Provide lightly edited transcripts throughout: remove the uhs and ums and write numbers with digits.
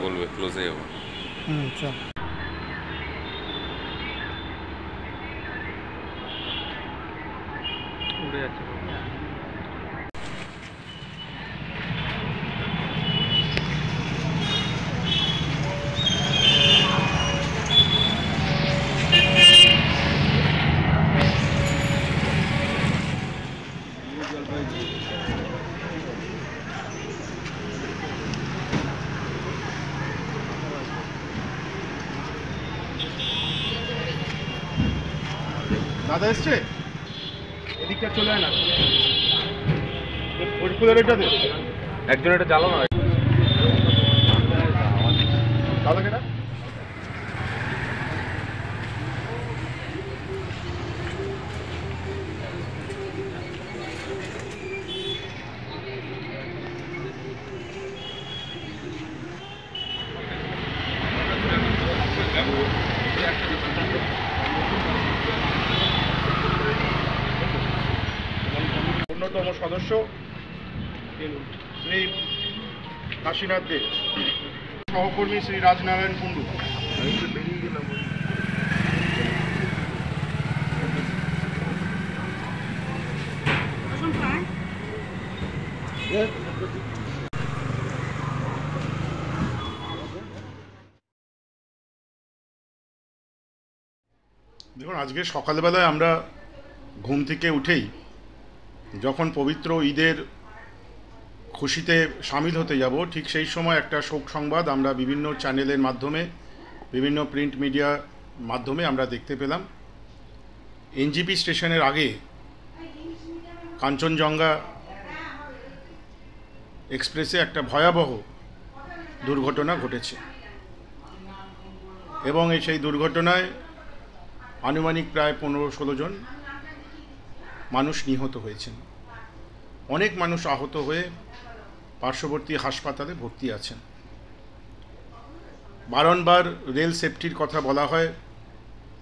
বলবে ক্লোজে যাবো। চল। উড়ে যাচ্ছে। দাদা এসছে, এদিকটা চলে আয় না, ওই ফুলের এটা দে, একজন এটা চালো না। দাদা কেটা অন্যতম সদস্য শ্রী কাশীনাথ দে, সহকর্মী শ্রী রাজনারায়ণ কুণ্ডু, দেখুন আজকে সকালবেলায় আমরা ঘুম থেকে উঠেই যখন পবিত্র ঈদের খুশিতে সামিল হতে যাব, ঠিক সেই সময় একটা শোক সংবাদ আমরা বিভিন্ন চ্যানেলের মাধ্যমে, বিভিন্ন প্রিন্ট মিডিয়ার মাধ্যমে আমরা দেখতে পেলাম। এনজিপি স্টেশনের আগে কাঞ্চনজঙ্ঘা এক্সপ্রেসে একটা ভয়াবহ দুর্ঘটনা ঘটেছে এবং সেই দুর্ঘটনায় আনুমানিক প্রায় 15-16 জন মানুষ নিহত হয়েছেন। অনেক মানুষ আহত হয়ে পার্শ্ববর্তী হাসপাতালে ভর্তি আছেন। বারংবার রেল সেফটির কথা বলা হয়,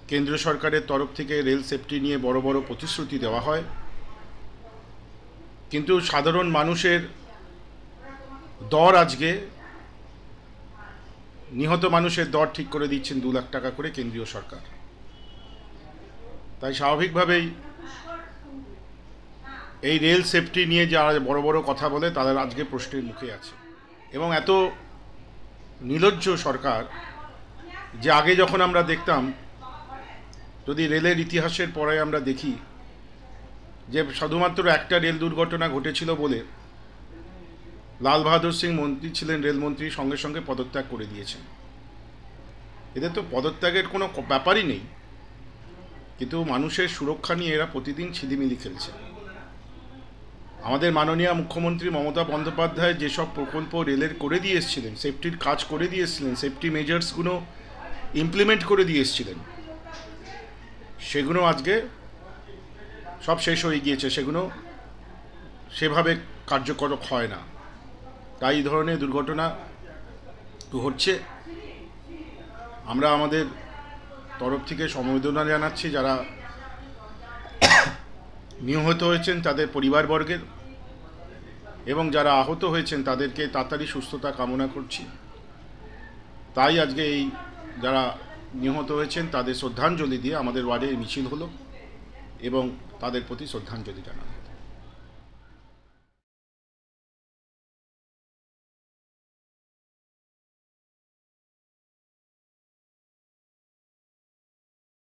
কেন্দ্র সরকারের তরফ থেকে রেল সেফটি নিয়ে বড় বড় প্রতিশ্রুতি দেওয়া হয়, কিন্তু সাধারণ মানুষের দর আজকে নিহত মানুষের দর ঠিক করে দিচ্ছেন 2 লাখ টাকা করে কেন্দ্রীয় সরকার। তাই স্বাভাবিকভাবেই এই রেল সেফটি নিয়ে যারা বড় বড় কথা বলে তারা আজকে প্রশ্নের মুখে আছে। এবং এত নির্লজ্জ সরকার যে আগে যখন আমরা দেখতাম, যদি রেলের ইতিহাসের পরে আমরা দেখি যে শুধুমাত্র একটা রেল দুর্ঘটনা ঘটেছিল বলে লাল বাহাদুর সিং মন্ত্রী ছিলেন, রেলমন্ত্রী, সঙ্গে সঙ্গে পদত্যাগ করে দিয়েছেন। এদের তো পদত্যাগের কোনো ব্যাপারই নেই, কিন্তু মানুষের সুরক্ষা নিয়ে এরা প্রতিদিন ছিলিমিলি খেলছে। আমাদের মাননীয় মুখ্যমন্ত্রী মমতা বন্দ্যোপাধ্যায় যেসব প্রকল্প রেলের করে দিয়ে এসেছিলেন, সেফটির কাজ করে দিয়ে এসেছিলেন, সেফটি মেজার্সগুলো ইমপ্লিমেন্ট করে দিয়ে এসেছিলেন, সেগুলো আজকে সব শেষ হয়ে গিয়েছে, সেগুলো সেভাবে কার্যকর হয় না। তাই এই ধরনের দুর্ঘটনা ঘটছে। আমরা আমাদের তরফ থেকে সমবেদনা জানাচ্ছি যারা নিহত হয়েছেন তাদের পরিবারবর্গের, এবং যারা আহত হয়েছেন তাদেরকে তাড়াতাড়ি সুস্থতা কামনা করছি। তাই আজকে এই যারা নিহত হয়েছেন তাদের শ্রদ্ধাঞ্জলি দিয়ে আমাদের ওয়ার্ডে মিছিল হলো এবং তাদের প্রতি শ্রদ্ধাঞ্জলি জানানো।